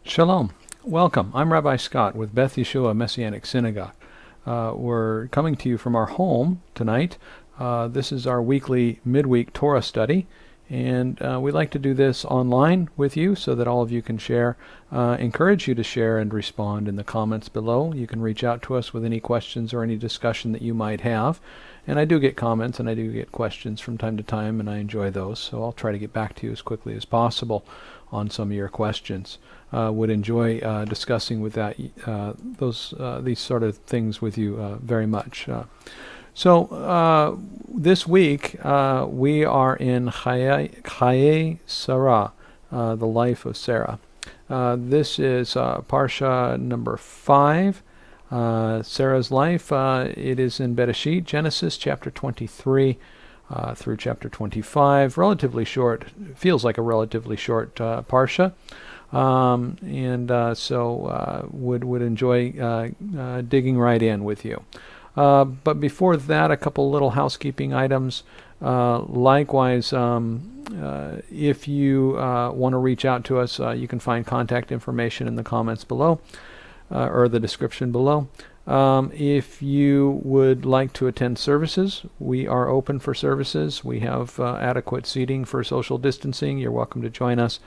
Shalom. Welcome. I'm Rabbi Scott with Beth Yeshua Messianic Synagogue. We're coming to you from our home tonight. This is our weekly midweek Torah study, and we like to do this online with you so that all of you can share. Encourage you to share and respond in the comments below. You can reach out to us with any questions or any discussion that you might have. And I do get comments and I do get questions from time to time, and I enjoy those, so I'll try to get back to you as quickly as possible on some of your questions. Would enjoy discussing with these sort of things with you very much. So this week we are in Chayei Sarah, the life of Sarah. This is Parsha number 5. Sarah's life. It is in Bereshit, Genesis chapter 23 through chapter 25. Relatively short. Feels like a relatively short parsha. So would enjoy digging right in with you. But before that, a couple little housekeeping items. Likewise, if you want to reach out to us, you can find contact information in the comments below. Or the description below. If you would like to attend services, we are open for services. We have adequate seating for social distancing. You're welcome to join us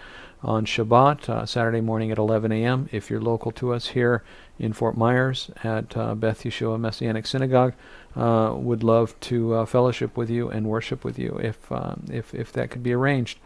on Shabbat, Saturday morning at 11 a.m. If you're local to us here in Fort Myers at Beth Yeshua Messianic Synagogue, would love to fellowship with you and worship with you if that could be arranged.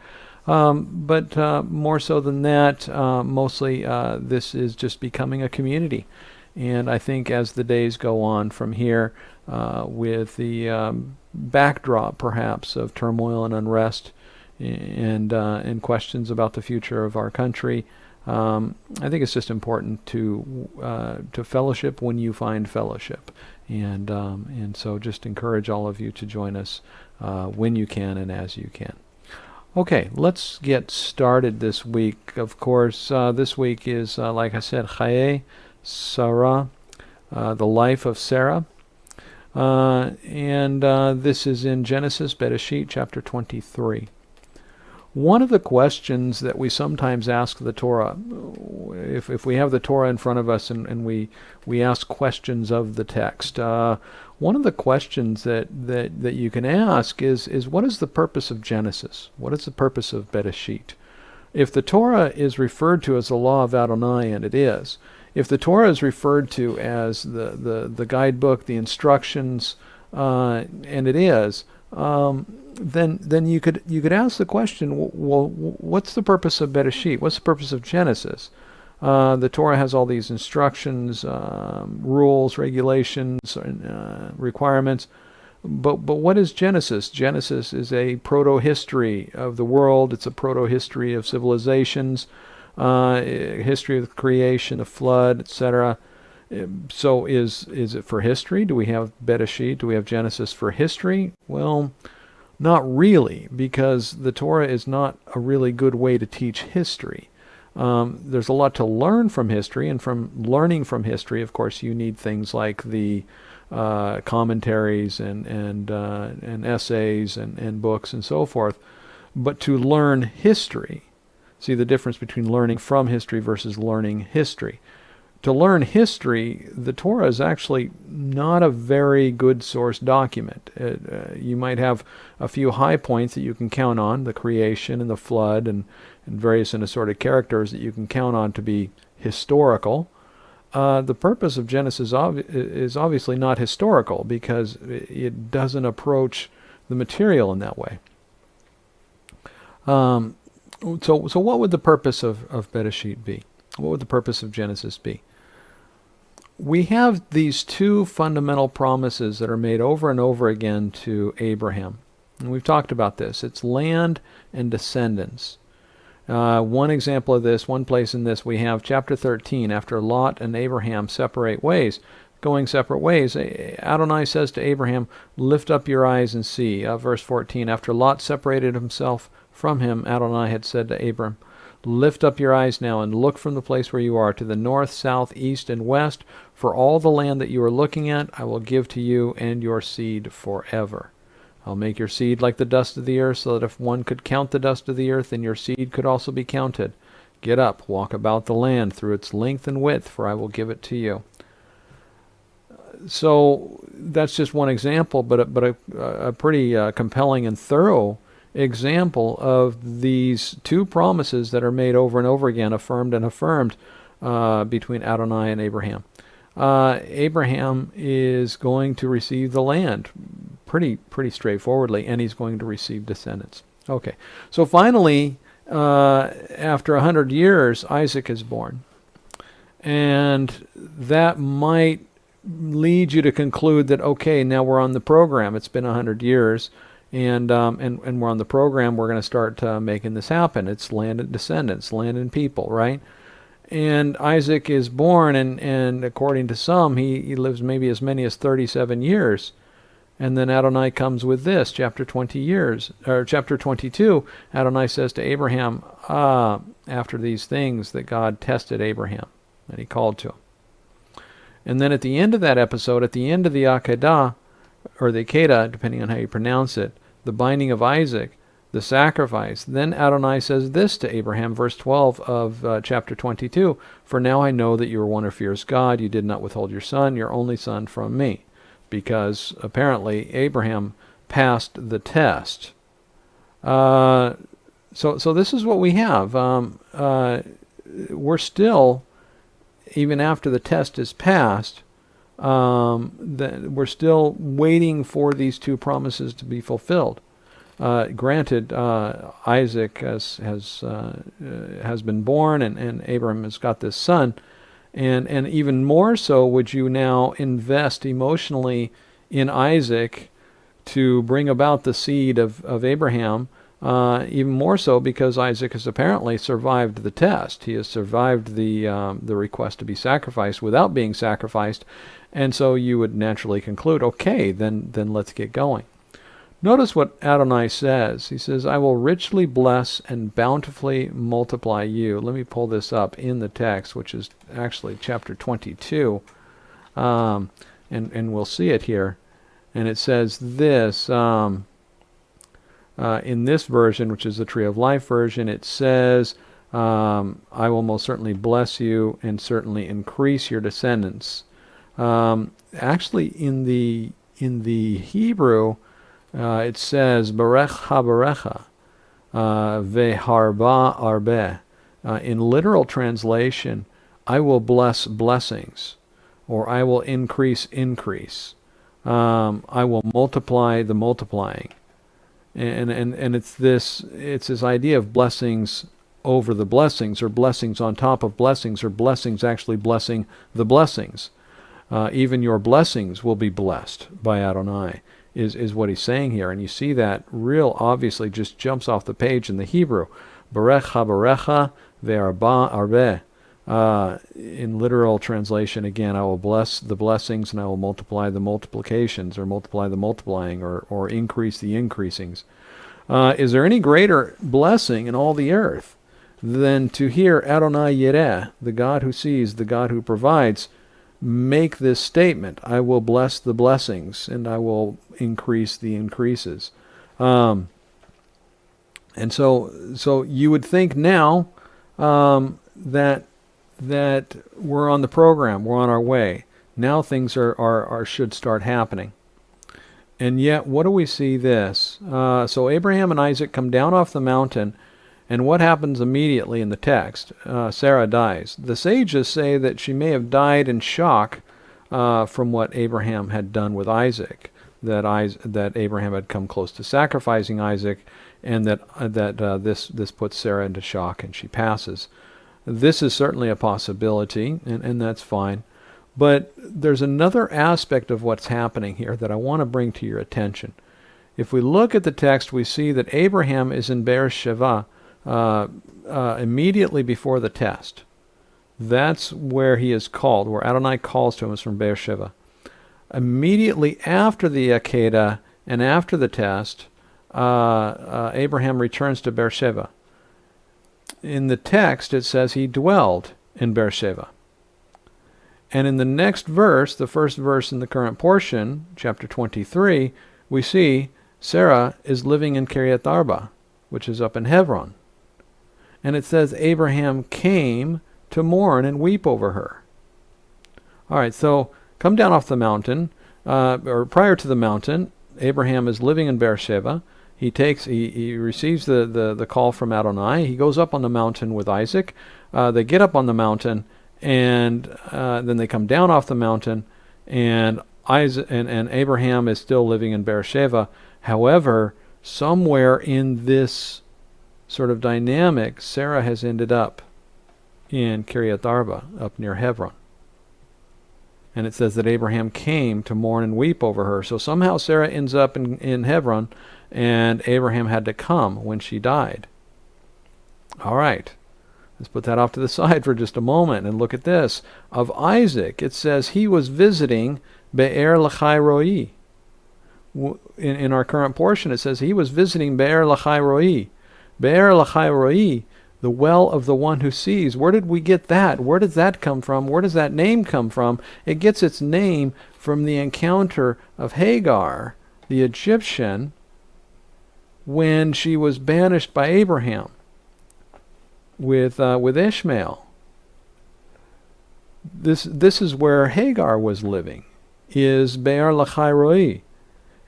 But more so than that, mostly this is just becoming a community. And I think as the days go on from here, with the backdrop perhaps of turmoil and unrest and questions about the future of our country, I think it's just important to fellowship when you find fellowship. And so just encourage all of you to join us when you can and as you can. Okay, let's get started this week. Of course, this week is, like I said, Chayei Sarah, the life of Sarah. This is in Genesis, Bereshit, chapter 23. One of the questions that we sometimes ask the Torah, if we have the Torah in front of us and we ask questions of the text, one of the questions that you can ask is what is the purpose of Genesis? What is the purpose of Bereshit? If the Torah is referred to as the law of Adonai, and it is, if the Torah is referred to as the guidebook, the instructions, and it is, then you could ask the question, well, what's the purpose of Bereshit? What's the purpose of Genesis? The Torah has all these instructions, rules, regulations, requirements. But what is Genesis? Genesis is a proto-history of the world. It's a proto-history of civilizations, history of the creation, the flood, etc. So is it for history? Do we have Bereshit? Do we have Genesis for history? Well, not really, because the Torah is not a really good way to teach history. There's a lot to learn from history, and from learning from history, of course, you need things like the commentaries and essays and books and so forth. But to learn history, see the difference between learning from history versus learning history. To learn history, the Torah is actually not a very good source document. You might have a few high points that you can count on, the creation and the flood and various assorted characters that you can count on to be historical. The purpose of Genesis is obviously not historical because it doesn't approach the material in that way. So what would the purpose of Bereshit be? What would the purpose of Genesis be? We have these two fundamental promises that are made over and over again to Abraham. And we've talked about this. It's land and descendants. One example of this, one place in this, we have chapter 13. After Lot and Abraham going separate ways, Adonai says to Abraham, lift up your eyes and see. Verse 14, after Lot separated himself from him, Adonai had said to Abram, lift up your eyes now and look from the place where you are to the north, south, east, and west. For all the land that you are looking at, I will give to you and your seed forever. I'll make your seed like the dust of the earth, so that if one could count the dust of the earth, then your seed could also be counted. Get up, walk about the land through its length and width, for I will give it to you. So that's just one example, but a pretty compelling and thorough example of these two promises that are made over and over again, affirmed and affirmed, between Adonai and Abraham. Abraham is going to receive the land pretty straightforwardly, and he's going to receive descendants. Okay, so finally, after 100 years, Isaac is born. And that might lead you to conclude that, okay, now we're on the program. It's been 100 years, and we're on the program. We're going to start making this happen. It's land and descendants, land and people, right? And Isaac is born, and according to some, he lives maybe as many as 37 years. And then Adonai comes with this, chapter 22, Adonai says to Abraham, after these things, that God tested Abraham, and he called to him. And then at the end of that episode, at the end of the Akedah, or the Akedah, depending on how you pronounce it, the binding of Isaac, the sacrifice, then Adonai says this to Abraham, verse 12 of chapter 22, "For now I know that you are one who fears God. You did not withhold your son, your only son, from me." Because apparently Abraham passed the test. So this is what we have. We're still, even after the test is passed, we're still waiting for these two promises to be fulfilled. Granted, Isaac has been born, and Abraham has got this son. And even more so would you now invest emotionally in Isaac to bring about the seed of Abraham, even more so because Isaac has apparently survived the test. He has survived the request to be sacrificed without being sacrificed, and so you would naturally conclude, okay, then let's get going. Notice what Adonai says. He says, "I will richly bless and bountifully multiply you." Let me pull this up in the text, which is actually chapter 22, and we'll see it here. And it says this, in this version, which is the Tree of Life version, it says, "I will most certainly bless you and certainly increase your descendants." Actually, in the Hebrew, it says, "Barech ha-barecha, veharba arbe." In literal translation, "I will bless blessings," or "I will increase increase." "I will multiply the multiplying." And it's this idea of blessings over the blessings, or blessings on top of blessings, or blessings actually blessing the blessings. Even your blessings will be blessed by Adonai. Is what he's saying here. And you see that real obviously just jumps off the page in the Hebrew. Barech ha-barecha ve'arba arbe. In literal translation, again, "I will bless the blessings and I will multiply the multiplications," or multiply the multiplying, or increase the increasings. Is there any greater blessing in all the earth than to hear Adonai Yireh, the God who sees, the God who provides, make this statement? "I will bless the blessings and I will increase the increases." And so you would think now that we're on the program, we're on our way. Now things should start happening. And yet, what do we see this? So Abraham and Isaac come down off the mountain, and what happens immediately in the text? Sarah dies. The sages say that she may have died in shock from what Abraham had done with Isaac, that Abraham had come close to sacrificing Isaac, and that this puts Sarah into shock, and she passes. This is certainly a possibility, and that's fine. But there's another aspect of what's happening here that I want to bring to your attention. If we look at the text, we see that Abraham is in Beersheba, immediately before the test. That's where he is called, where Adonai calls to him, is from Beersheba. Immediately after the Akedah and after the test, Abraham returns to Beersheba. In the text, it says he dwelled in Beersheba. And in the next verse, the first verse in the current portion, chapter 23, we see Sarah is living in Kiryat Arba, which is up in Hebron. And it says Abraham came to mourn and weep over her. All right, so come down off the mountain, or prior to the mountain, Abraham is living in Beersheba. He receives the call from Adonai. He goes up on the mountain with Isaac. They get up on the mountain, and then they come down off the mountain, and Isaac and Abraham is still living in Beersheba. However, somewhere in this sort of dynamic, Sarah has ended up in Kiryat Arba, up near Hebron. And it says that Abraham came to mourn and weep over her. So somehow Sarah ends up in Hebron, and Abraham had to come when she died. All right. Let's put that off to the side for just a moment and look at this. Of Isaac, it says he was visiting Be'er Lachai Roi. In our current portion, it says he was visiting Be'er Lachai Roi. Be'er Lachai Roi, the well of the one who sees. Where did we get that? Where does that come from? Where does that name come from? It gets its name from the encounter of Hagar, the Egyptian, when she was banished by Abraham with Ishmael. This is where Hagar was living, is Be'er Lachai Roi.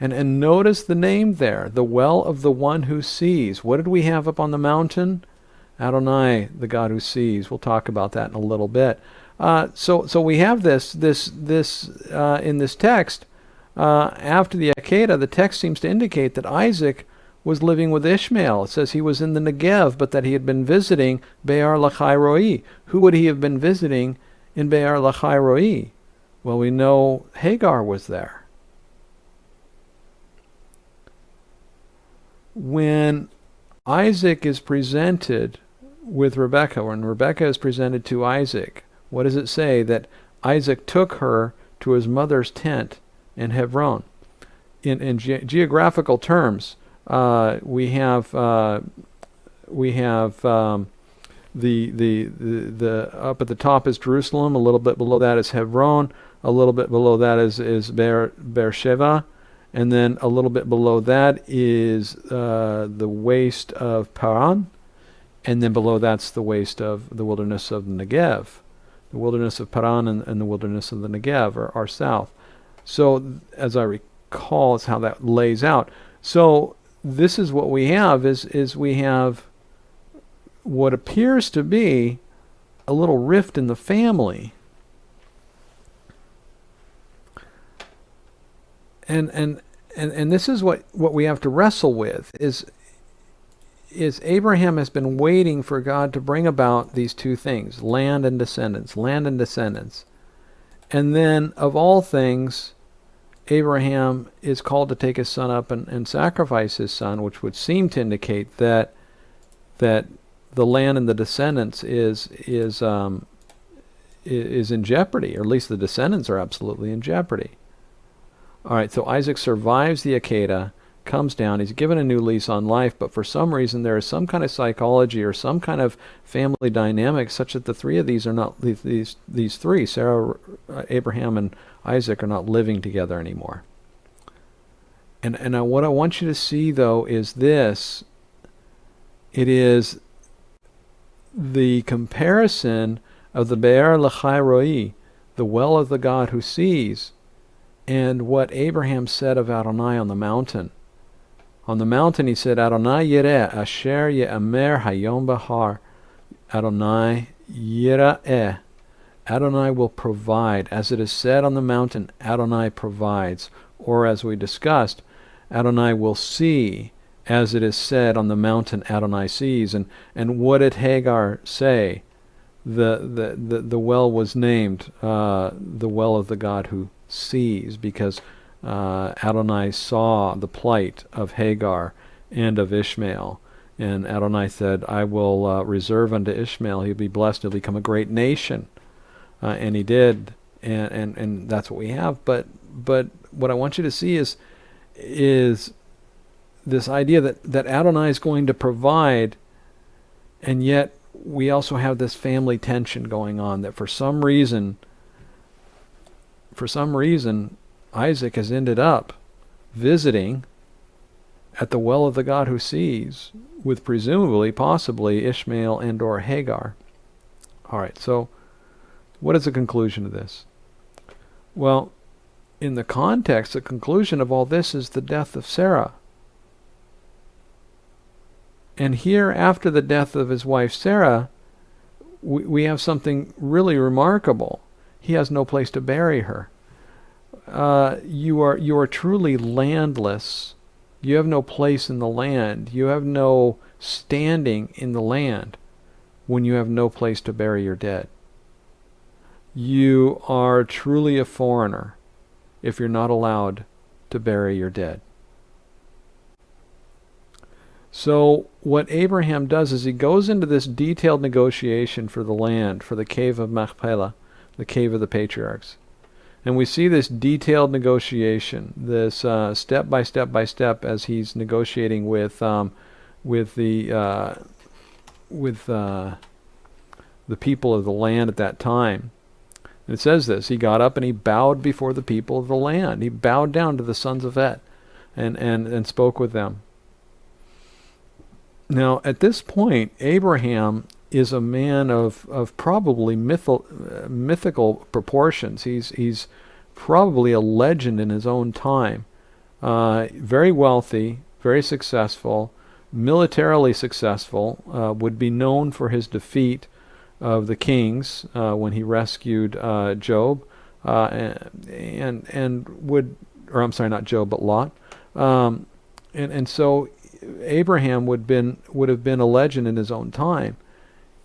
And notice the name there, the well of the one who sees. What did we have up on the mountain? Adonai, the God who sees. We'll talk about that in a little bit. So we have this in this text. After the Akedah, the text seems to indicate that Isaac was living with Ishmael. It says he was in the Negev, but that he had been visiting Be'er Lachai Roi. Who would he have been visiting in Be'er Lachai Roi? Well, we know Hagar was there. When Isaac is presented with Rebekah, when Rebekah is presented to Isaac, what does it say? That Isaac took her to his mother's tent in Hebron. In geographical terms, we have the up at the top is Jerusalem. A little bit below that is Hebron. A little bit below that is Beersheba. And then a little bit below that is the waste of Paran. And then below that's the waste of the wilderness of the Negev. The wilderness of Paran and the wilderness of the Negev are south. So as I recall, is how that lays out. So this is what we have, is we have what appears to be a little rift in the family. And this is what we have to wrestle with, is Abraham has been waiting for God to bring about these two things, land and descendants. And then, of all things, Abraham is called to take his son up and sacrifice his son, which would seem to indicate that the land and the descendants is in jeopardy, or at least the descendants are absolutely in jeopardy. All right, so Isaac survives the Akedah, comes down, he's given a new lease on life, but for some reason there is some kind of psychology or some kind of family dynamic such that the three of these are not, these three, Sarah, Abraham, and Isaac, are not living together anymore. And what I want you to see, though, is this. It is the comparison of the Be'er Lachai Roi, the well of the God who sees, and what Abraham said of Adonai on the mountain. On the mountain he said, Adonai yireh asher ye'amer hayom bahar. Adonai yireh. Adonai will provide. As it is said on the mountain, Adonai provides. Or as we discussed, Adonai will see. As it is said on the mountain, Adonai sees. And what did Hagar say? The well was named the well of the God who sees, because Adonai saw the plight of Hagar and of Ishmael, and Adonai said, I will reserve unto Ishmael, he'll be blessed, he'll become a great nation, and he did, and that's what we have. But what I want you to see is this idea that Adonai is going to provide, and yet we also have this family tension going on, that for some reason Isaac has ended up visiting at the well of the God who sees with presumably, possibly, Ishmael and or Hagar. All right, so what is the conclusion of this? Well, in the context, the conclusion of all this is the death of Sarah. And here, after the death of his wife Sarah, we have something really remarkable. He has no place to bury her. You are truly landless. You have no place in the land. You have no standing in the land when you have no place to bury your dead. You are truly a foreigner if you're not allowed to bury your dead. So what Abraham does is he goes into this detailed negotiation for the land, for the cave of Machpelah, the cave of the patriarchs. And we see this detailed negotiation, this step by step by step, as he's negotiating with the people of the land at that time. And it says this: he got up and he bowed before the people of the land. He bowed down to the sons of Beth and spoke with them. Now, at this point, Abraham is a man of probably mythical proportions. He's probably a legend in his own time. Very wealthy, very successful, militarily successful, would be known for his defeat of the kings when he rescued Job, and would, or I'm sorry, not Job, but Lot, and so Abraham would have been a legend in his own time.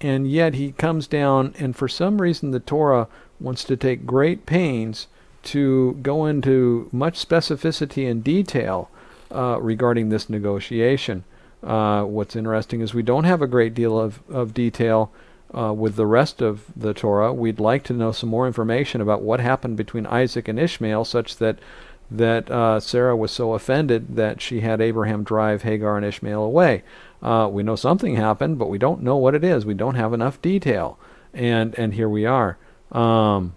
And yet he comes down, and for some reason the Torah wants to take great pains to go into much specificity and detail regarding this negotiation. What's interesting is we don't have a great deal of detail with the rest of the Torah. We'd like to know some more information about what happened between Isaac and Ishmael, such that Sarah was so offended that she had Abraham drive Hagar and Ishmael away. We know something happened, but we don't know what it is. We don't have enough detail. And here we are. We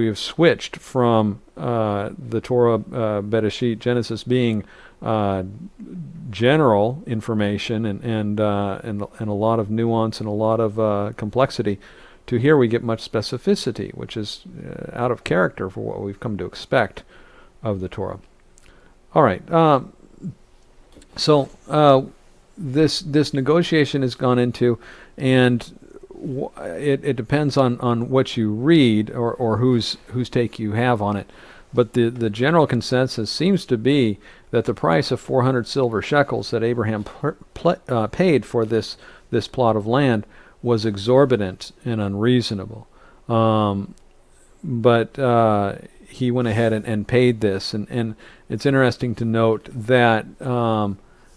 have switched from the Torah, Bereshit, Genesis being general information and a lot of nuance and a lot of complexity, to here we get much specificity, which is out of character for what we've come to expect of the Torah. All right. So this negotiation has gone into, and it depends on what you read or whose take you have on it. But the general consensus seems to be that the price of 400 silver shekels that Abraham paid for this plot of land was exorbitant and unreasonable. But he went ahead and paid this. And it's interesting to note that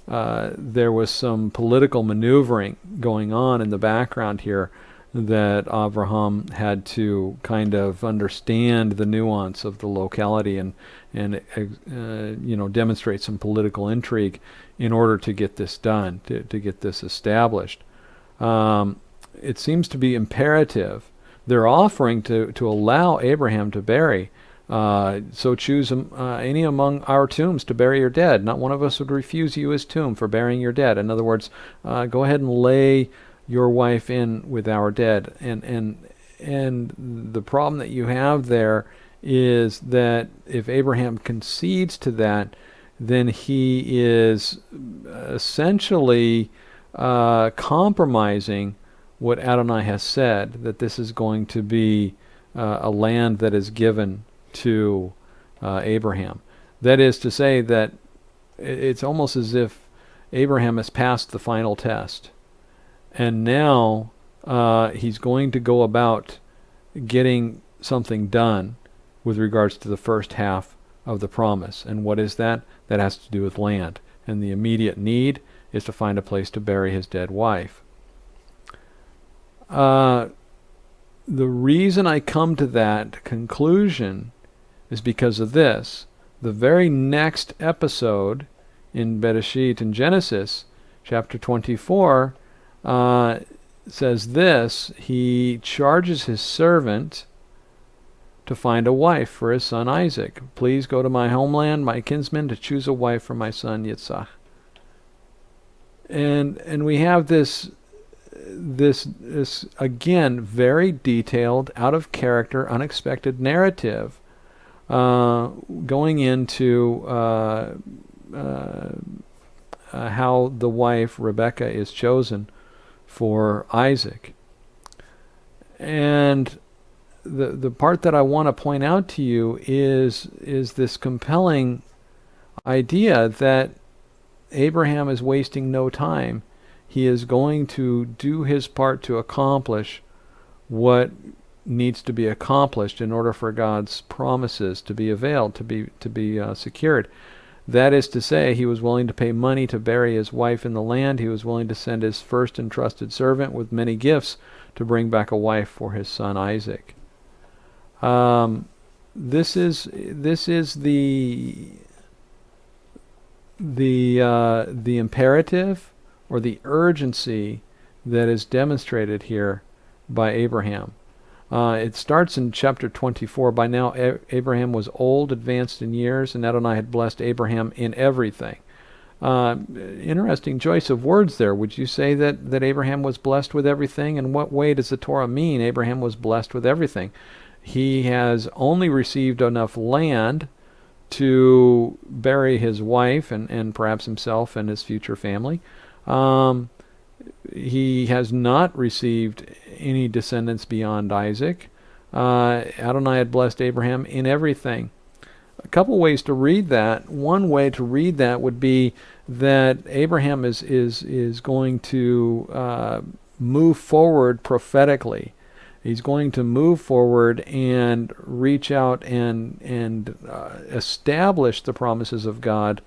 there was some political maneuvering going on in the background here, that Abraham had to kind of understand the nuance of the locality and demonstrate some political intrigue in order to get this done, to get this established. It seems to be imperative. They're offering to allow Abraham to bury. So choose any among our tombs to bury your dead. Not one of us would refuse you his tomb for burying your dead. In other words, go ahead and lay your wife in with our dead. And the problem that you have there is that if Abraham concedes to that, then he is essentially compromising what Adonai has said, that this is going to be a land that is given to Abraham. That is to say that it's almost as if Abraham has passed the final test, and now he's going to go about getting something done with regards to the first half of the promise. And what is that? That has to do with land. And the immediate need is to find a place to bury his dead wife. The reason I come to that conclusion is because of this. The very next episode in Bereshit, in Genesis, chapter 24, says this: he charges his servant to find a wife for his son Isaac. Please go to my homeland, my kinsman, to choose a wife for my son Yitzhak. And we have this again very detailed, out of character, unexpected narrative going into how the wife Rebecca is chosen for Isaac. And the part that I want to point out to you is this compelling idea that Abraham is wasting no time. He is going to do his part to accomplish what needs to be accomplished in order for God's promises to be availed, to be secured. That is to say, he was willing to pay money to bury his wife in the land. He was willing to send his first and trusted servant with many gifts to bring back a wife for his son Isaac. This is the imperative or the urgency that is demonstrated here by Abraham. It starts in chapter 24. By now Abraham was old, advanced in years, and Adonai had blessed Abraham in everything. Interesting choice of words there. Would you say that Abraham was blessed with everything? In what way does the Torah mean Abraham was blessed with everything? He has only received enough land to bury his wife and perhaps himself and his future family. He has not received any descendants beyond Isaac. Adonai had blessed Abraham in everything. A couple ways to read that. One way to read that would be that Abraham is going to move forward prophetically. He's going to move forward and reach out and establish the promises of God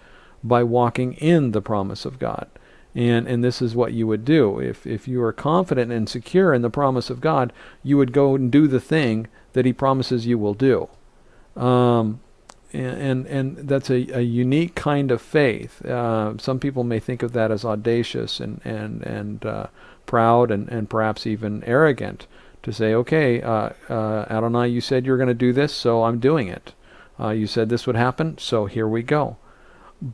by walking in the promise of God. And this is what you would do. If you are confident and secure in the promise of God, you would go and do the thing that he promises you will do. And that's a unique kind of faith. Some people may think of that as audacious and proud and perhaps even arrogant, to say, okay, Adonai, you said you were going to do this, so I'm doing it. You said this would happen, so here we go.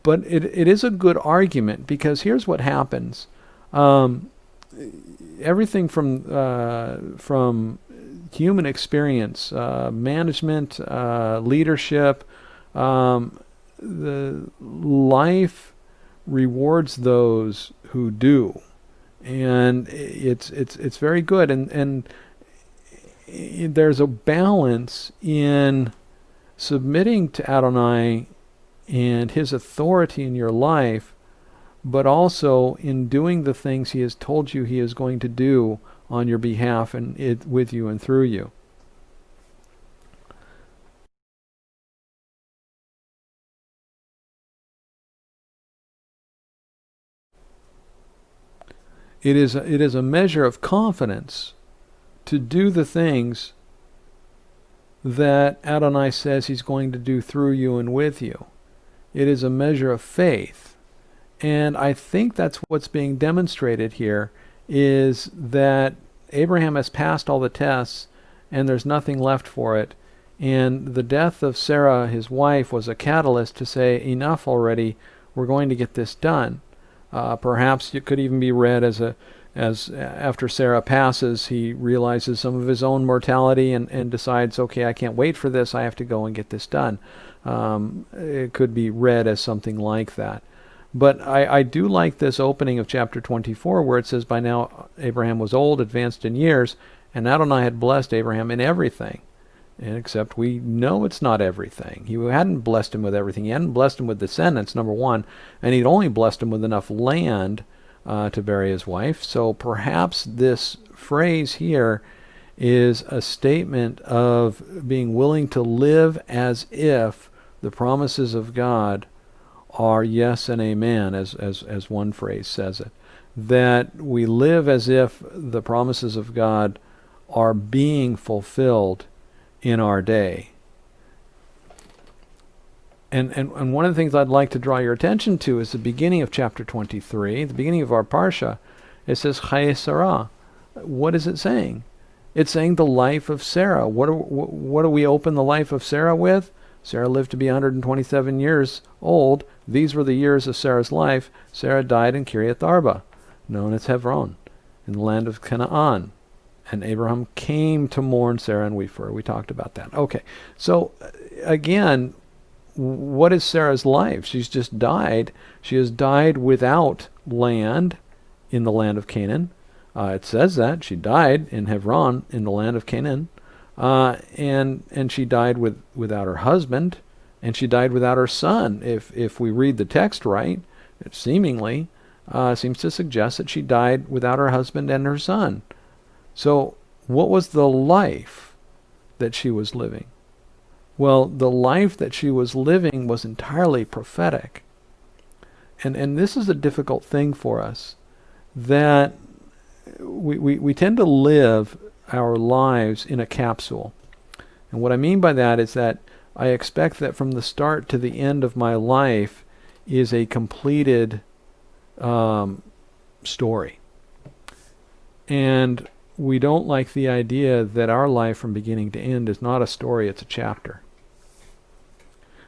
But it is a good argument, because here's what happens. Everything from human experience, management, leadership, the life rewards those who do, and it's very good. And there's a balance in submitting to Adonai and his authority in your life, but also in doing the things he has told you he is going to do on your behalf and with you and through you. It is a measure of confidence to do the things that Adonai says he's going to do through you and with you. It is a measure of faith. And I think that's what's being demonstrated here, is that Abraham has passed all the tests and there's nothing left for it. And the death of Sarah, his wife, was a catalyst to say, enough already, we're going to get this done. Perhaps it could even be read as after Sarah passes, he realizes some of his own mortality and decides, okay, I can't wait for this, I have to go and get this done. It could be read as something like that. But I do like this opening of chapter 24, where it says, by now Abraham was old, advanced in years, and Adonai had blessed Abraham in everything. And except we know it's not everything. He hadn't blessed him with everything. He hadn't blessed him with descendants, number one, and he'd only blessed him with enough land to bury his wife. So perhaps this phrase here is a statement of being willing to live as if the promises of God are yes and amen, as one phrase says it. That we live as if the promises of God are being fulfilled in our day. And one of the things I'd like to draw your attention to is the beginning of chapter 23, the beginning of our parsha. It says Chayei Sarah. What is it saying? It's saying the life of Sarah. What do we open the life of Sarah with? Sarah lived to be 127 years old These were the years of Sarah's life. Sarah died in Kiriath Arba, known as Hebron, in the land of Canaan. And Abraham came to mourn Sarah and weep for her. We talked about that. Okay, so again, what is Sarah's life? She's just died. She has died without land in the land of Canaan. It says that she died in Hebron in the land of Canaan, and she died without her husband, and she died without her son. If we read the text right, it seemingly seems to suggest that she died without her husband and her son. So what was the life that she was living? Well, the life that she was living was entirely prophetic. And this is a difficult thing for us, that we tend to live our lives in a capsule. And what I mean by that is that I expect that from the start to the end of my life is a completed story. And we don't like the idea that our life from beginning to end is not a story, it's a chapter.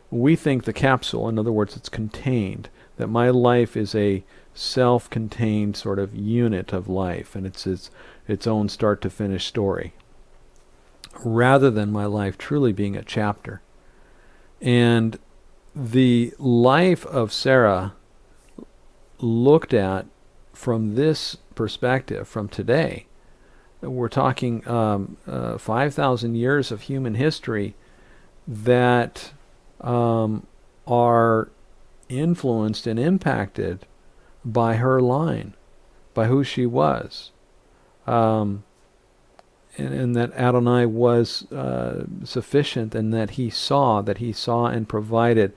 We think the capsule, in other words, it's contained, that my life is a self-contained sort of unit of life, and it's its own start-to-finish story, rather than my life truly being a chapter. And the life of Sarah, looked at from this perspective, from today, we're talking 5,000 years of human history that are influenced and impacted by her line, by who she was. And that Adonai was sufficient, and that he saw and provided,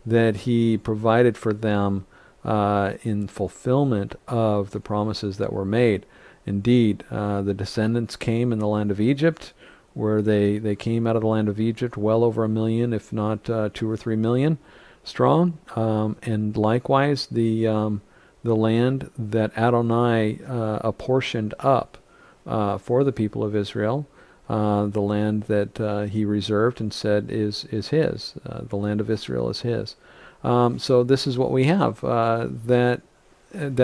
that he provided for them in fulfillment of the promises that were made. Indeed, the descendants came in the land of Egypt, where they came out of the land of Egypt well over 1 million, if not 2 or 3 million strong. And likewise, the land that Adonai apportioned up for the people of Israel, the land that he reserved and said is his. The land of Israel is his. So this is what we have, that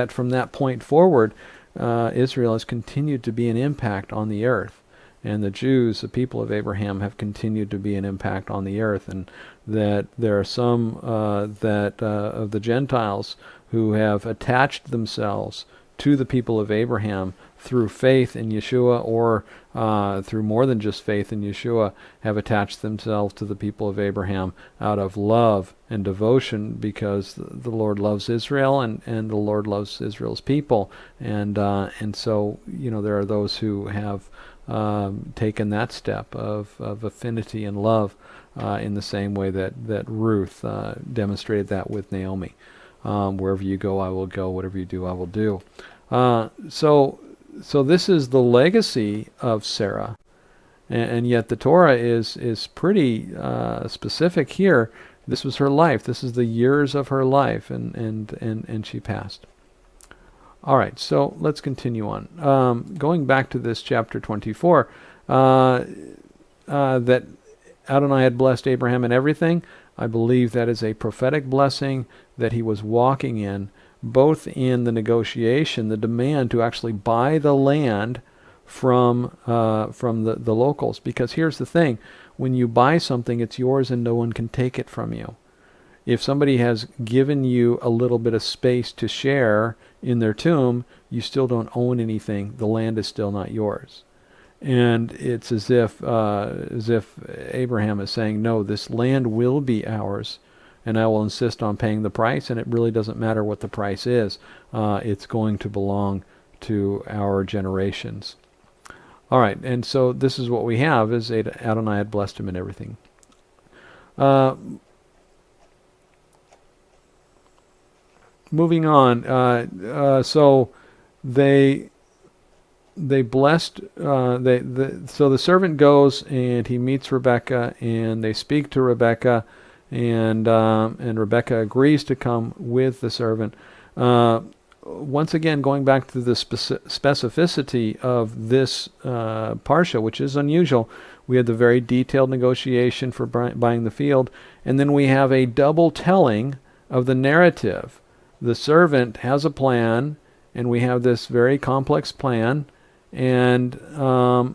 from that point forward, Israel has continued to be an impact on the earth. And the Jews, the people of Abraham, have continued to be an impact on the earth. And that there are some of the Gentiles who have attached themselves to the people of Abraham through faith in Yeshua, or through more than just faith in Yeshua, have attached themselves to the people of Abraham out of love and devotion, because the Lord loves Israel, and the Lord loves Israel's people. And so, there are those who have taken that step of affinity and love in the same way that Ruth demonstrated that with Naomi. Wherever you go, I will go. Whatever you do, I will do. So this is the legacy of Sarah, and yet the Torah is pretty specific here. This was her life. This is the years of her life, and she passed. All right, so let's continue on. Going back to this chapter 24, that Adonai had blessed Abraham in everything. I believe that is a prophetic blessing that he was walking in, both in the negotiation, the demand to actually buy the land from the locals. Because here's the thing, when you buy something, it's yours and no one can take it from you. If somebody has given you a little bit of space to share in their tomb, you still don't own anything. The land is still not yours. And it's as if Abraham is saying, no, this land will be ours, and I will insist on paying the price, and it really doesn't matter what the price is. It's going to belong to our generations. All right, and so this is what we have, is Adonai had blessed him in everything. Moving on, so they blessed. So the servant goes and he meets Rebekah, and they speak to Rebekah, and Rebekah agrees to come with the servant. Once again, going back to the specificity of this parsha, which is unusual, we had the very detailed negotiation for buying the field, and then we have a double telling of the narrative. The servant has a plan, and we have this very complex plan, and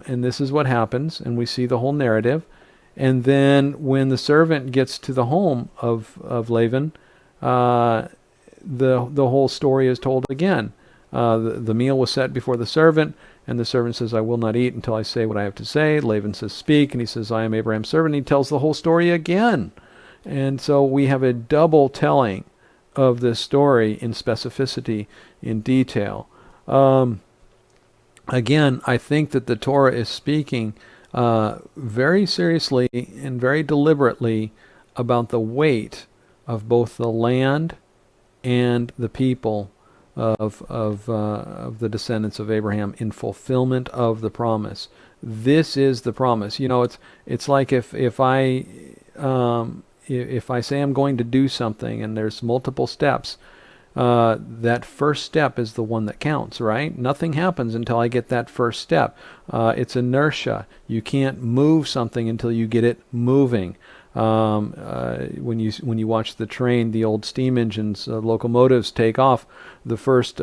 this is what happens, and we see the whole narrative. And then when the servant gets to the home of Laban, the whole story is told again. The meal was set before the servant, and the servant says, I will not eat until I say what I have to say. Laban says, speak, and he says, I am Abraham's servant. And he tells the whole story again. And so we have a double telling of this story in specificity, in detail. Again, I think that the Torah is speaking very seriously and very deliberately about the weight of both the land and the people of the descendants of Abraham in fulfillment of the promise. This is the promise. You know, it's like if I say I'm going to do something and there's multiple steps, that first step is the one that counts, right? Nothing happens until I get that first step. It's inertia. You can't move something until you get it moving. When you watch the train, the old steam engines, locomotives take off, the first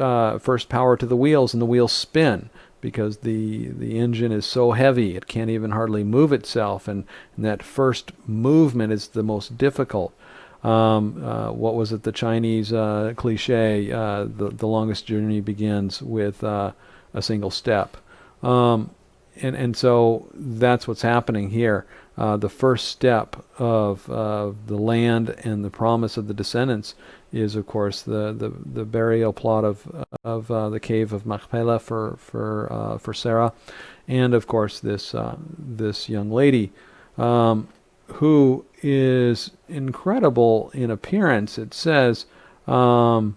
power to the wheels, and the wheels spin because the engine is so heavy it can't even hardly move itself, and that first movement is the most difficult. What was it, the Chinese cliche, the longest journey begins with a single step. And so that's what's happening here. The first step of the land and the promise of the descendants is, of course, the burial plot of the cave of Machpelah for Sarah, and of course this young lady who is incredible in appearance. It says, the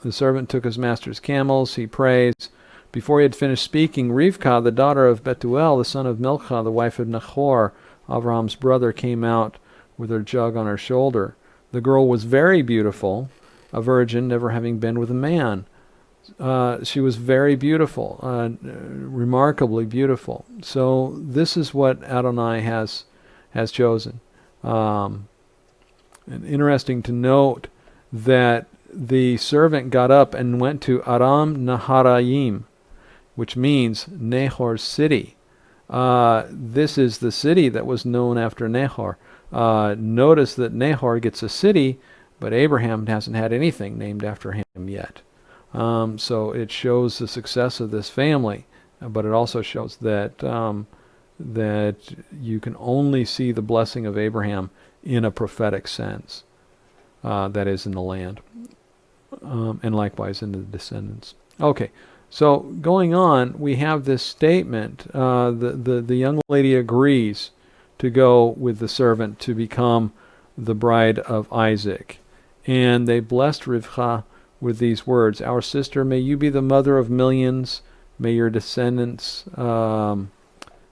servant took his master's camels. He prays. Before he had finished speaking, Rivka, the daughter of Bethuel, the son of Milcah, the wife of Nahor, Abraham's brother, came out with her jug on her shoulder. The girl was very beautiful, a virgin, never having been with a man. She was very beautiful, remarkably beautiful. So this is what Adonai has chosen. And interesting to note that the servant got up and went to Aram Naharaim, which means Nahor's city. This is the city that was known after Nahor. Notice that Nahor gets a city, but Abraham hasn't had anything named after him yet. So it shows the success of this family, but it also shows that that you can only see the blessing of Abraham in a prophetic sense, that is in the land, and likewise in the descendants. Okay, so going on, we have this statement. The young lady agrees to go with the servant to become the bride of Isaac, and they blessed Rivka with these words: "Our sister, may you be the mother of millions. May your descendants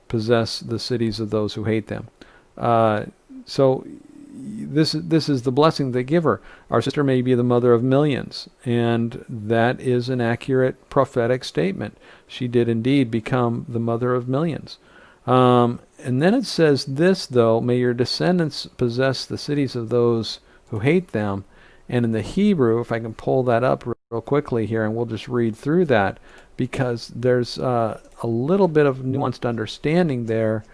possess the cities of those who hate them." So this is the blessing they give her. Our sister may be the mother of millions, and that is an accurate prophetic statement. She did indeed become the mother of millions. And then it says this, though: may your descendants possess the cities of those who hate them. And in the Hebrew, if I can pull that up real quickly here, and we'll just read through that, because there's a little bit of nuanced understanding there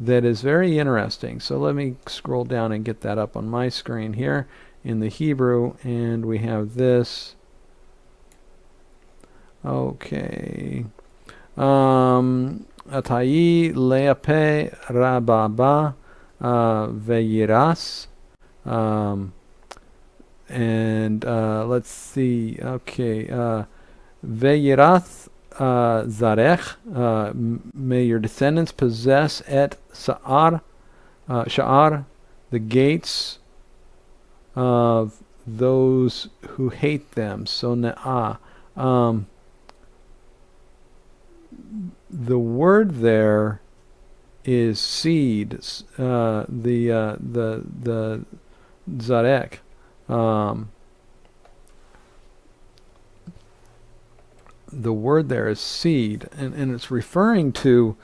that is very interesting. So let me scroll down and get that up on my screen here in the Hebrew, and we have this. Okay. Atayi leape rababa veyiras. And let's see. Okay. Veyirath zarech. May your descendants possess et sha'ar, the gates of those who hate them. So ne'ah. The word there is seed. The zarek. The word there is seed, and it's referring to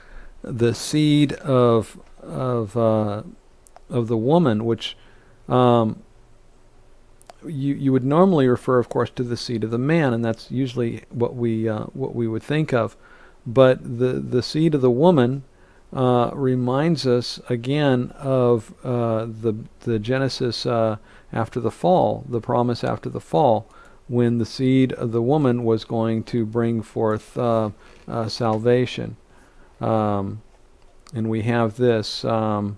the seed of the woman, which you would normally refer, of course, to the seed of the man, and that's usually what we would think of. But the seed of the woman reminds us again of the Genesis after the fall, the promise after the fall, when the seed of the woman was going to bring forth salvation. And we have this. I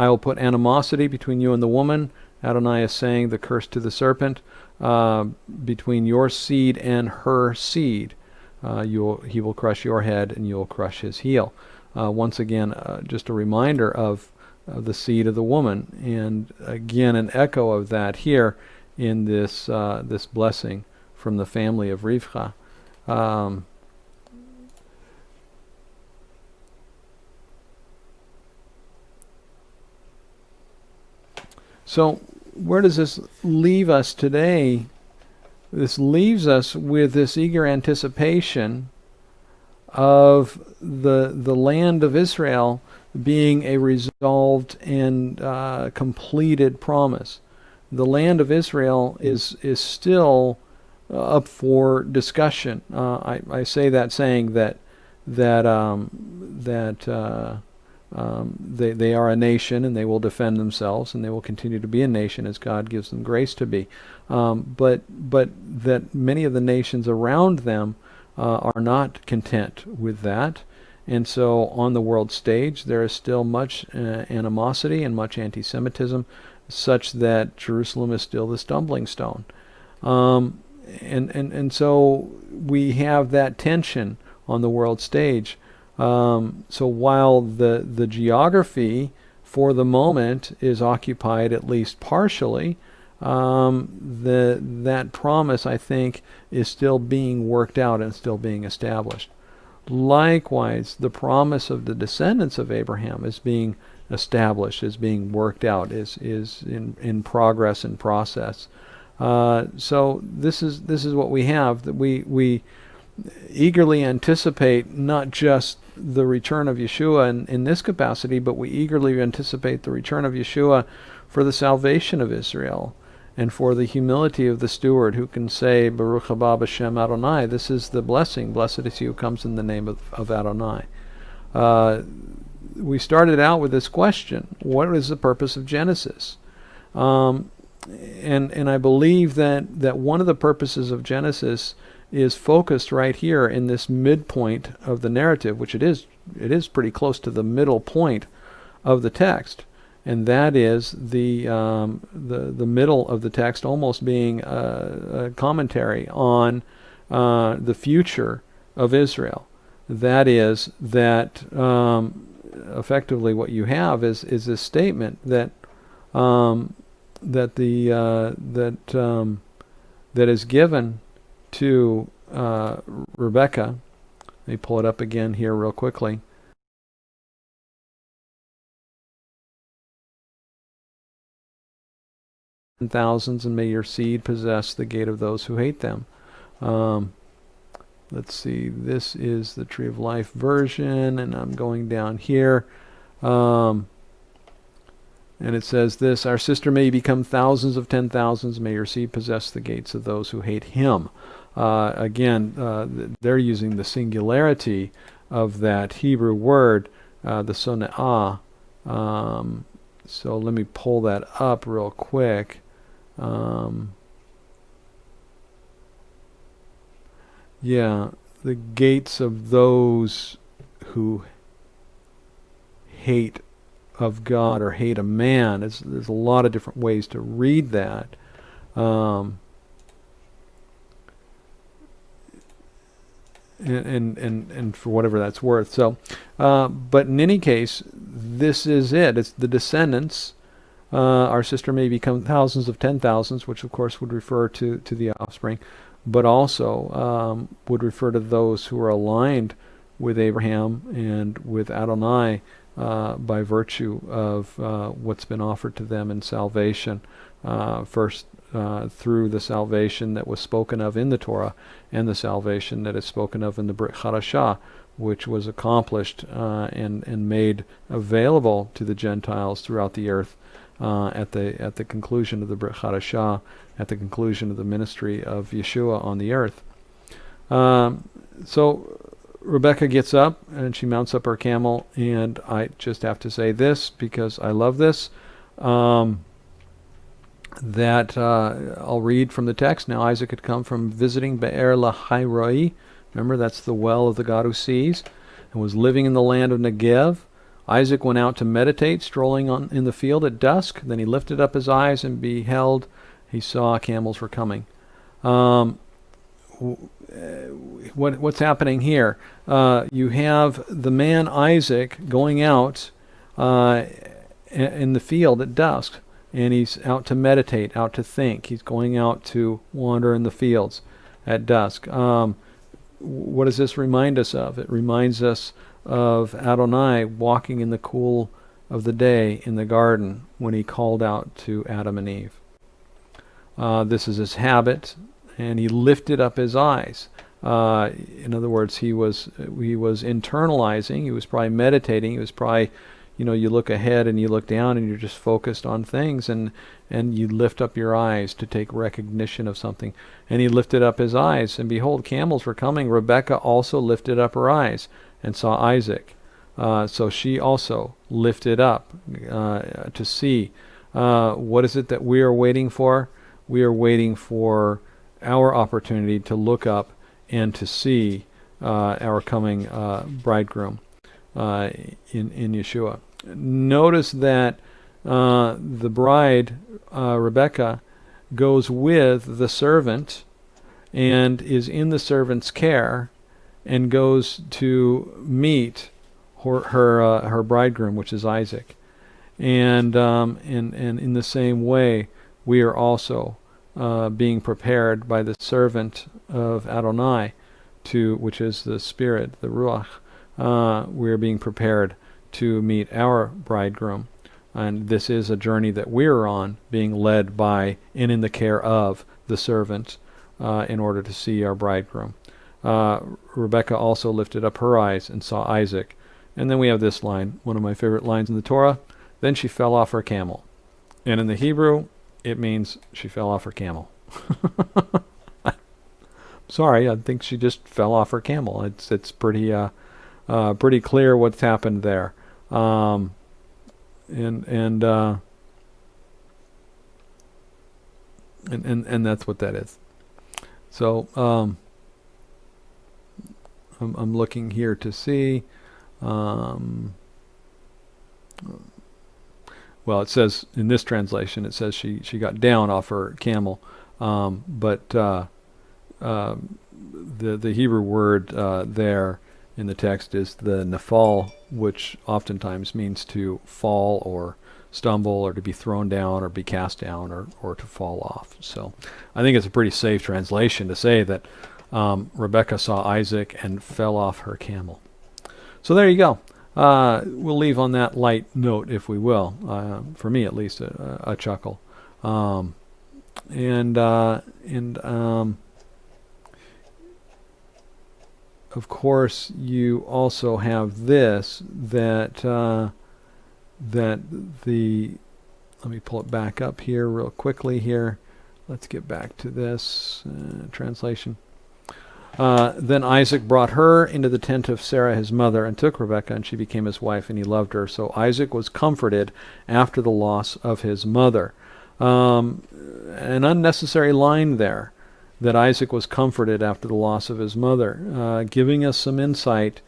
will put animosity between you and the woman. Adonai is saying the curse to the serpent, between your seed and her seed. He will crush your head and you will crush his heel. Once again, just a reminder of the seed of the woman, and again an echo of that here in this this blessing from the family of Rivka. So where does this leave us today? This leaves us with this eager anticipation of the land of Israel being a resolved and completed promise. The land of Israel is still up for discussion. I say that saying that they are a nation and they will defend themselves and they will continue to be a nation as God gives them grace to be. But that many of the nations around them are not content with that. And so on the world stage there is still much animosity and much anti-Semitism, such that Jerusalem is still the stumbling stone. And so we have that tension on the world stage. So while the geography for the moment is occupied at least partially, that promise, I think, is still being worked out and still being established. Likewise, the promise of the descendants of Abraham is being established, is being worked out, is in progress and process. So this is what we have. That we eagerly anticipate not just the return of Yeshua in this capacity, but we eagerly anticipate the return of Yeshua for the salvation of Israel and for the humility of the steward who can say, Baruch haba b'shem Adonai, this is the blessing, blessed is he who comes in the name of Adonai. We started out with this question, what is the purpose of Genesis? And I believe that one of the purposes of Genesis is focused right here in this midpoint of the narrative, which it is pretty close to the middle point of the text, and that is the middle of the text almost being a commentary on the future of Israel. That is that effectively what you have is this statement that that is given to Rebecca. Let me pull it up again here real quickly. Thousands, and may your seed possess the gate of those who hate them. Let's see, this is the Tree of Life version, and I'm going down here. And it says this, our sister may become thousands of 10,000s, may your seed possess the gates of those who hate him. Again, they're using the singularity of that Hebrew word, the sona'ah. So let me pull that up real quick. Yeah, the gates of those who hate of God or hate a man. There's a lot of different ways to read that. And for whatever that's worth. So, but in any case, this is it. It's the descendants. Our sister may become thousands of 10,000s, which of course would refer to the offspring, but also would refer to those who are aligned with Abraham and with Adonai by virtue of what's been offered to them in salvation. First, through the salvation that was spoken of in the Torah and the salvation that is spoken of in the Brit Hadashah which was accomplished and made available to the Gentiles throughout the earth at the conclusion of the Brit Hadashah, at the conclusion of the ministry of Yeshua on the earth. So Rebecca gets up and she mounts up her camel, and I just have to say this because I love this. That I'll read from the text. Now Isaac had come from visiting Be'er Lahai. Remember, that's the well of the God who sees, and was living in the land of Negev. Isaac went out to meditate, strolling in the field at dusk. Then he lifted up his eyes and beheld, he saw camels were coming. What's happening here? You have the man Isaac going out in the field at dusk, and he's out to meditate, out to think. He's going out to wander in the fields at dusk. What does this remind us of? It reminds us of Adonai walking in the cool of the day in the garden when he called out to Adam and Eve. This is his habit, and he lifted up his eyes. In other words, he was internalizing. He was probably meditating. He was probably, you look ahead and you look down and you're just focused on things, and you lift up your eyes to take recognition of something. And he lifted up his eyes, and behold, camels were coming. Rebekah also lifted up her eyes and saw Isaac. So she also lifted up to see. What is it that we are waiting for? We are waiting for our opportunity to look up and to see our coming bridegroom in Yeshua. Notice that the bride, Rebecca, goes with the servant and is in the servant's care and goes to meet her bridegroom, which is Isaac. And in the same way, we are also being prepared by the servant of Adonai, which is the Spirit, the Ruach. We are being prepared to meet our bridegroom. And this is a journey that we're on, being led by and in the care of the servant in order to see our bridegroom. Rebecca also lifted up her eyes and saw Isaac. And then we have this line, one of my favorite lines in the Torah. Then she fell off her camel. And in the Hebrew, it means she fell off her camel. Sorry, I think she just fell off her camel. It's pretty clear what's happened there. And that's what that is. So I'm looking here to see. Well, it says in this translation, it says she got down off her camel, but the Hebrew word there in the text is the nafal, which oftentimes means to fall or stumble or to be thrown down or be cast down or to fall off. So I think it's a pretty safe translation to say that Rebecca saw Isaac and fell off her camel. So there you go. We'll leave on that light note, if we will. For me, at least, a chuckle. Of course, you also have this, that let me pull it back up here real quickly here. Let's get back to this translation. Then Isaac brought her into the tent of Sarah his mother, and took Rebekah, and she became his wife, and he loved her. So Isaac was comforted after the loss of his mother. An unnecessary line there, that Isaac was comforted after the loss of his mother, giving us some insight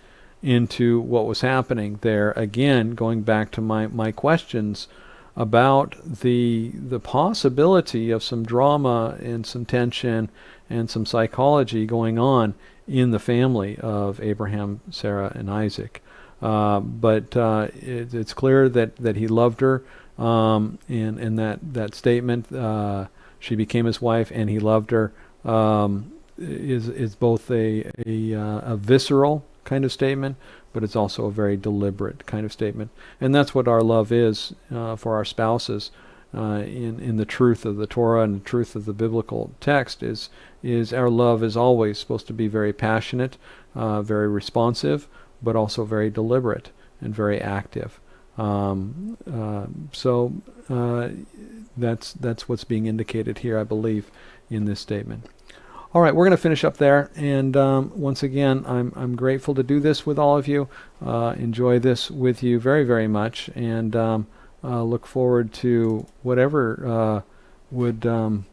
into what was happening there. Again, going back to my questions about the possibility of some drama and some tension and some psychology going on in the family of Abraham, Sarah, and Isaac. But it's clear that he loved her, and that statement, she became his wife and he loved her, is both a visceral kind of statement, but it's also a very deliberate kind of statement. And that's what our love is for our spouses. in the truth of the Torah and the truth of the biblical text is our love is always supposed to be very passionate, very responsive, but also very deliberate and very active. So that's what's being indicated here, I believe, in this statement. All right, we're going to finish up there, and once again, I'm grateful to do this with all of you. Enjoy this with you very, very much, and look forward to whatever would come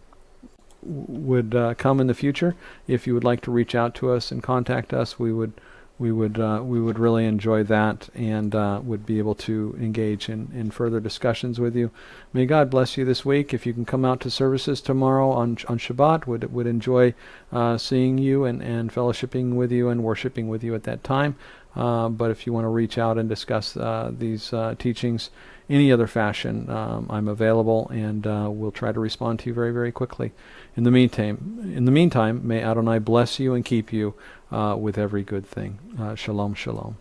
in the future. If you would like to reach out to us and contact us, we would really enjoy that, and would be able to engage in further discussions with you. May God bless you this week. If you can come out to services tomorrow on Shabbat, would enjoy seeing you and fellowshipping with you and worshiping with you at that time. But if you want to reach out and discuss these teachings any other fashion, I'm available, and we'll try to respond to you very, very quickly. In the meantime, may Adonai bless you and keep you with every good thing. Shalom, shalom.